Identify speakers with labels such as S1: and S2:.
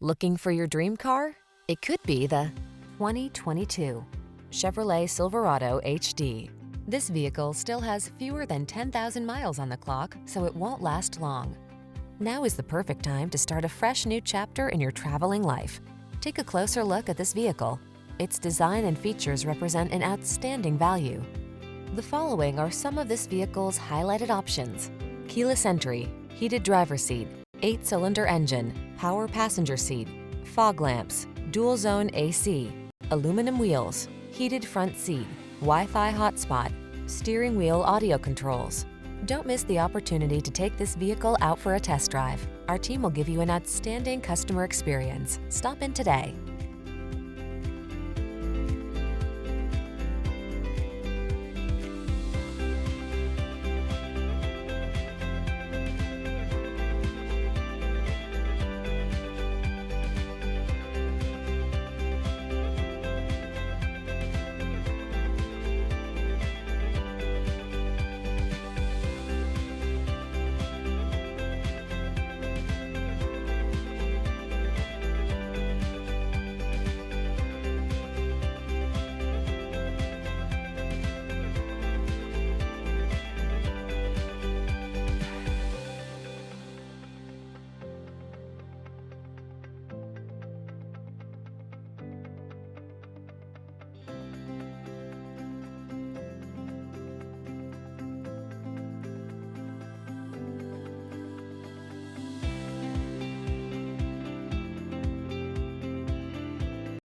S1: Looking for your dream car? It could be the 2022 Chevrolet Silverado HD. This vehicle still has fewer than 10,000 miles on the clock, so it won't last long. Now is the perfect time to start a fresh new chapter in your traveling life. Take a closer look at this vehicle. Its design and features represent an outstanding value. The following are some of this vehicle's highlighted options: keyless entry, heated driver's seat, 8-cylinder engine, power passenger seat, fog lamps, dual zone AC, aluminum wheels, heated front seat, Wi-Fi hotspot, steering wheel audio controls. Don't miss the opportunity to take this vehicle out for a test drive. Our team will give you an outstanding customer experience. Stop in today.